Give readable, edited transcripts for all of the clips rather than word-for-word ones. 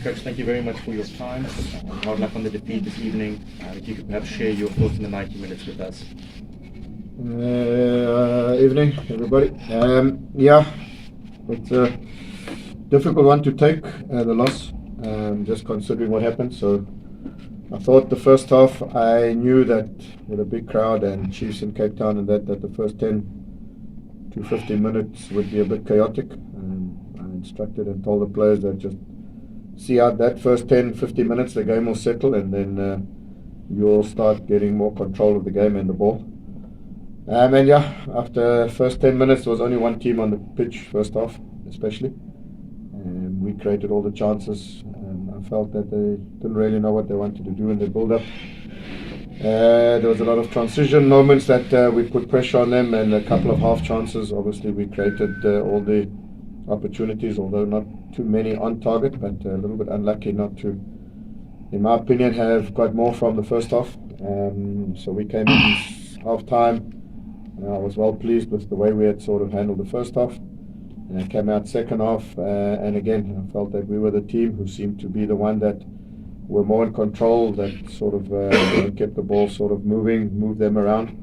Coach, thank you very much for your time. Hard luck on the defeat this evening. If you could perhaps share your thoughts in the 90 minutes with us. Evening, everybody. It's a difficult one to take, the loss, just considering what happened. So I thought the first half, I knew that with a big crowd and Chiefs in Cape Town and that the first 10 to 15 minutes would be a bit chaotic. I instructed and told the players that just see out that first 10, 15 minutes, the game will settle, and then you'll start getting more control of the game and the ball. After first 10 minutes, there was only one team on the pitch, first half especially. We created all the chances. I felt that they didn't really know what they wanted to do in the build-up. There was a lot of transition moments that we put pressure on them, and a couple of half chances. Obviously, we created all the opportunities, although not too many on target, but a little bit unlucky not to, in my opinion, have got more from the first half. So we came in half-time. I was well pleased with the way we had sort of handled the first half. And came out second half, and again, I felt that we were the team who seemed to be the one that were more in control, that sort of kept the ball sort of moving, moved them around.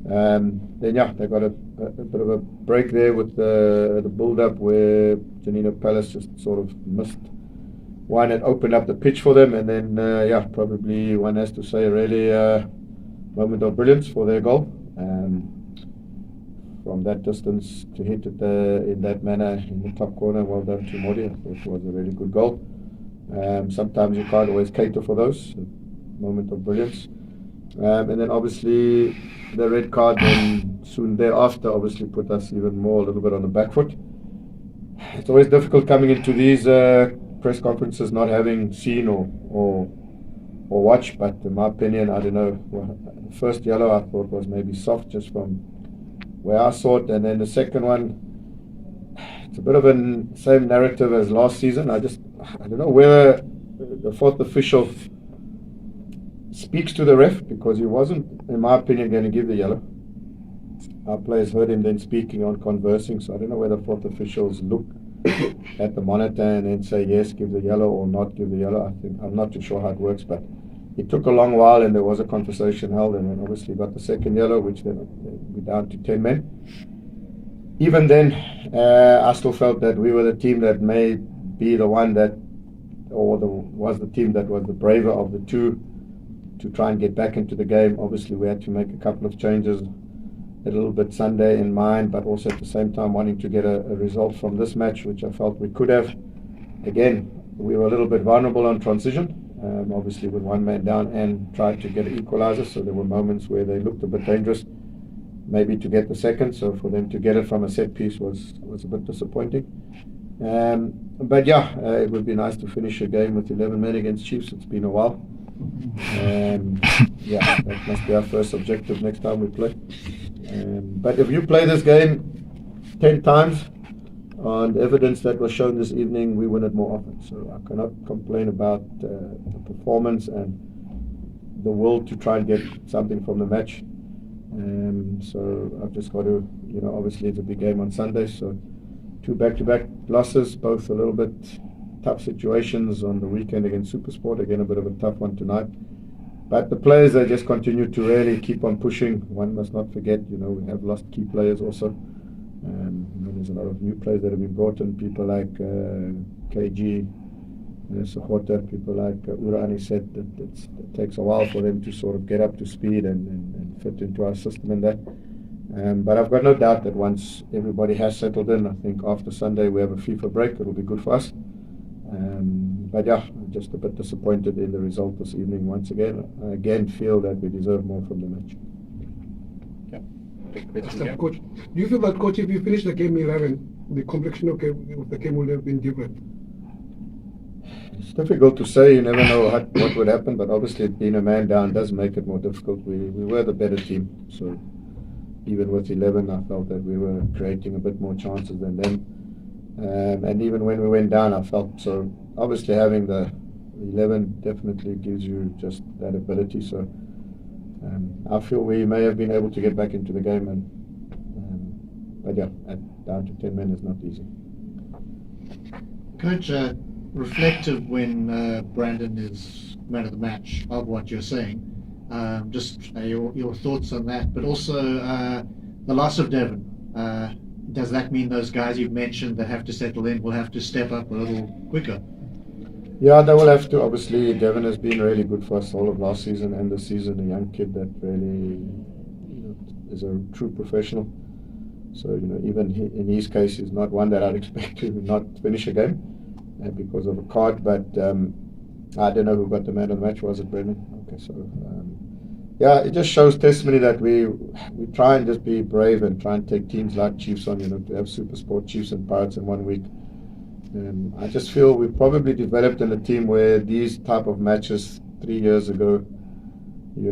They got a bit of a break there with the build-up where Janino Palace just sort of missed one and opened up the pitch for them, and then probably one has to say really moment of brilliance for their goal. From that distance to hit it in that manner in the top corner, well done to Modi. I thought it was a really good goal. Sometimes you can't always cater for those, moment of brilliance. And then obviously the red card then soon thereafter obviously put us even more a little bit on the back foot. It's always difficult coming into these press conferences not having seen or watched, but in my opinion, I don't know, the first yellow I thought was maybe soft just from where I saw it, and then the second one, it's a bit of a same narrative as last season. I don't know whether the fourth official speaks to the ref, because he wasn't, in my opinion, going to give the yellow. Our players heard him then speaking on conversing, so I don't know whether fourth officials look at the monitor and then say yes, give the yellow, or not give the yellow. I'm not too sure how it works, but it took a long while, and there was a conversation held, and then obviously got the second yellow, which then we're down to 10 men. Even then, I still felt that we were the team that may be the one that, was the team that was the braver of the two to try and get back into the game. Obviously, we had to make a couple of changes, a little bit Sunday in mind, but also at the same time wanting to get a result from this match, which I felt we could have. Again, we were a little bit vulnerable on transition. Obviously with one man down, and tried to get an equalizer, so there were moments where they looked a bit dangerous maybe to get the second, so for them to get it from a set piece was a bit disappointing. It would be nice to finish a game with 11 men against Chiefs. It's been a while. That must be our first objective next time we play. But if you play this game 10 times, on the evidence that was shown this evening, we win it more often. So I cannot complain about the performance and the will to try and get something from the match. So I've just got to, obviously it's a big game on Sunday, so 2 back-to-back losses, both a little bit tough situations on the weekend against SuperSport. Again, a bit of a tough one tonight. But the players, they just continue to really keep on pushing. One must not forget, we have lost key players also. There's a lot of new players that have been brought in, people like KG, Sohota, people like Urani said that it takes a while for them to sort of get up to speed and fit into our system and that. But I've got no doubt that once everybody has settled in, I think after Sunday we have a FIFA break, it'll be good for us. I'm just a bit disappointed in the result this evening once again. I again feel that we deserve more from the match. Coach, do you feel that, Coach, if you finish the game 11, the complexion of the game would have been different? It's difficult to say. You never know what would happen, but obviously being a man down does make it more difficult. We were the better team, so even with 11, I felt that we were creating a bit more chances than them. And even when we went down, I felt so. Obviously, having the 11 definitely gives you just that ability. So I feel we may have been able to get back into the game, but down to 10 men is not easy. Coach, reflective when Brandon is man of the match of what you're saying. Just your thoughts on that, but also the loss of Devon. Does that mean those guys you've mentioned that have to settle in will have to step up a little quicker? Yeah, they will have to. Obviously, Devon has been really good for us all of last season and this season. A young kid that really is a true professional. So, even in his case, he's not one that I'd expect to not finish a game because of a card. But I don't know who got the man of the match. Was it Brendan? Okay, so yeah, it just shows testimony that we try and just be brave and try and take teams like Chiefs on. To have Super Sport Chiefs and Pirates in 1 week. I just feel we've probably developed in a team where these type of matches 3 years ago, we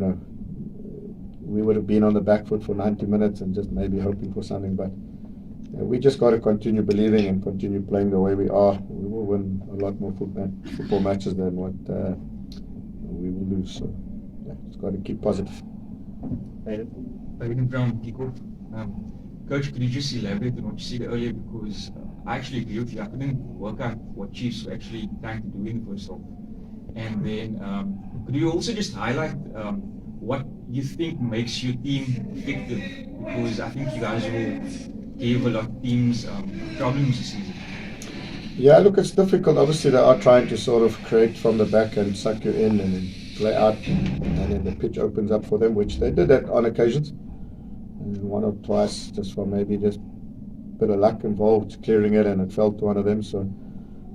would have been on the back foot for 90 minutes and just maybe hoping for something. But we just got to continue believing and continue playing the way we are. We will win a lot more football matches than what we will lose. So just got to keep positive. David Brown, kickoff. Coach, could you just elaborate on what you said earlier? Because I actually agree with you. I couldn't work out what Chiefs were actually trying to do in the first half. And then could you also just highlight what you think makes your team effective? Because I think you guys will give a lot of teams problems this season. Yeah, look, it's difficult. Obviously, they are trying to sort of create from the back and suck you in and then play out, and then the pitch opens up for them, which they did that on occasions. And one or twice, just for maybe just a bit of luck involved, clearing it, and it fell to one of them. So,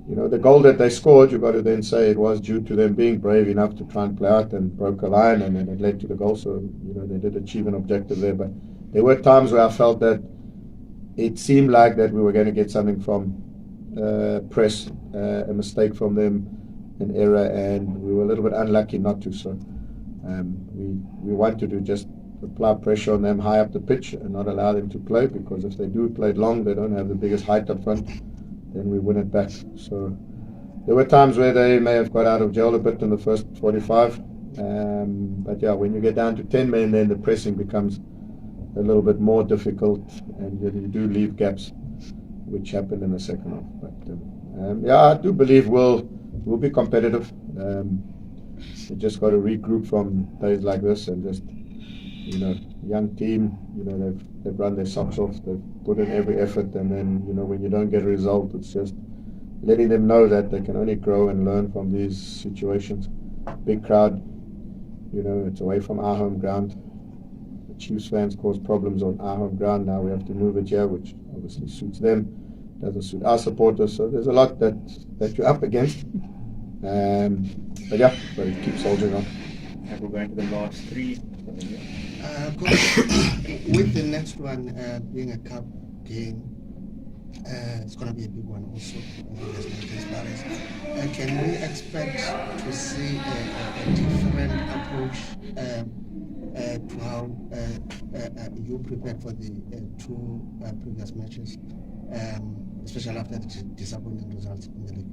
the goal that they scored, you've got to then say it was due to them being brave enough to try and play out and broke a line, and then it led to the goal. So, they did achieve an objective there. But there were times where I felt that it seemed like that we were going to get something from press, a mistake from them, an error, and we were a little bit unlucky not to. So we wanted to just apply pressure on them high up the pitch and not allow them to play, because if they do play it long, they don't have the biggest height up front, then we win it back. So there were times where they may have got out of jail a bit in the first 45, but yeah, when you get down to 10 men, then the pressing becomes a little bit more difficult, and you do leave gaps, which happened in the second half. But yeah, I do believe we'll be competitive. We just got to regroup from days like this and just, young team, they've run their socks off, they've put in every effort, and then, when you don't get a result, it's just letting them know that they can only grow and learn from these situations. Big crowd, it's away from our home ground. The Chiefs fans cause problems on our home ground. Now we have to move it here, which obviously suits them, doesn't suit our supporters. So there's a lot that you're up against. But yeah, but it keeps soldiering on. And we're going to the last three. Coach, with the next one being a cup game, it's going to be a big one also. Can we expect to see a different approach to how you prepared for the two previous matches, especially after the disappointing results in the league?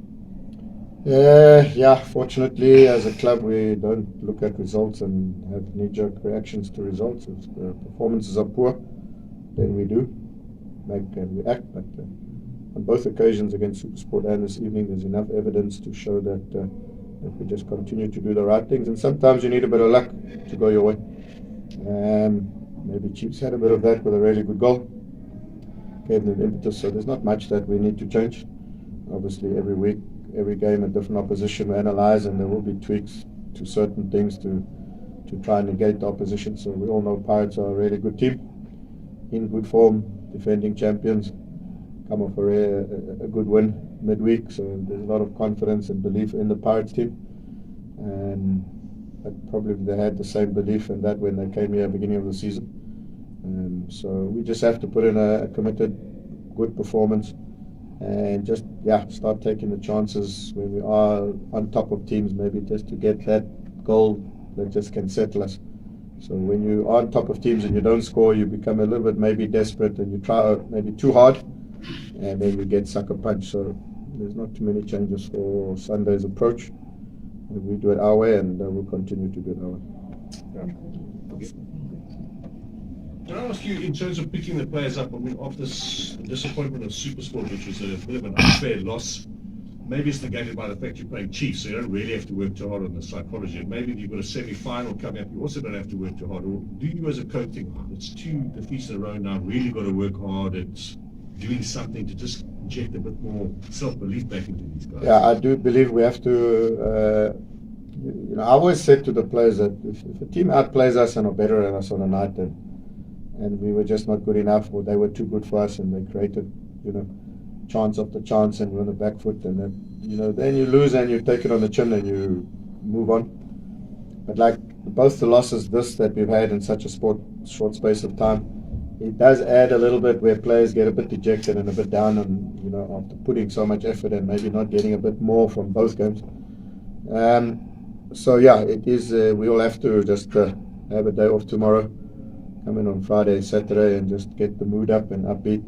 Yeah, fortunately, as a club, we don't look at results and have knee-jerk reactions to results. If the performances are poor, then we do and we act. But on both occasions against SuperSport and this evening, there's enough evidence to show that if we just continue to do the right things, and sometimes you need a bit of luck to go your way. Maybe Chiefs had a bit of that with a really good goal, gave them impetus. So there's not much that we need to change. Obviously, every week, every game, a different opposition we analyze, and there will be tweaks to certain things to try and negate the opposition. So we all know Pirates are a really good team, in good form, defending champions, come off a good win midweek. So there's a lot of confidence and belief in the Pirates team. But probably they had the same belief in that when they came here at the beginning of the season. So we just have to put in a committed, good performance, and just start taking the chances when we are on top of teams, maybe just to get that goal that just can settle us. So when you are on top of teams and you don't score, you become a little bit maybe desperate, and you try maybe too hard, and then you get sucker punch. So there's not too many changes for Sunday's approach. We do it our way, and we'll continue to do it our way. Can I ask you, in terms of picking the players up, after the disappointment of SuperSport, which was a bit of an unfair loss, maybe it's negated by the fact you're playing Chiefs, so you don't really have to work too hard on the psychology. Maybe if you've got a semi-final coming up, you also don't have to work too hard. Or do you as a coach think, oh, it's 2 defeats in a row now, really got to work hard at doing something to just inject a bit more self-belief back into these guys? Yeah, I do believe we have to. I always said to the players that if a team outplays us and are better than us on a night, and we were just not good enough, or they were too good for us, and they created, chance after chance, and we're on the back foot, and then you lose and you take it on the chin and you move on. But like both the losses that we've had in such a short space of time, it does add a little bit where players get a bit dejected and a bit down, and after putting so much effort and maybe not getting a bit more from both games. So yeah, it is. We all have to just have a day off tomorrow, come in on Friday, Saturday, and just get the mood up and upbeat.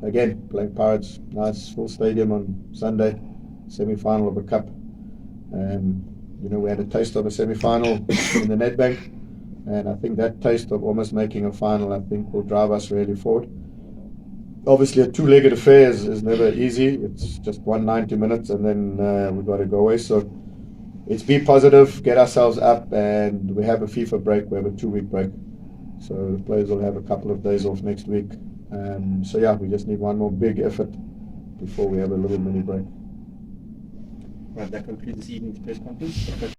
Again, playing Pirates, nice full stadium on Sunday, semi-final of a cup. We had a taste of a semi-final in the Nedbank, and I think that taste of almost making a final, I think, will drive us really forward. Obviously, a 2-legged affair is never easy. It's just 190 minutes, and then we've got to go away. So it's be positive, get ourselves up, and we have a FIFA break. We have a 2-week break. So the players will have a couple of days off next week. So yeah, we just need one more big effort before we have a little mini break. Right, that concludes this evening's press conference.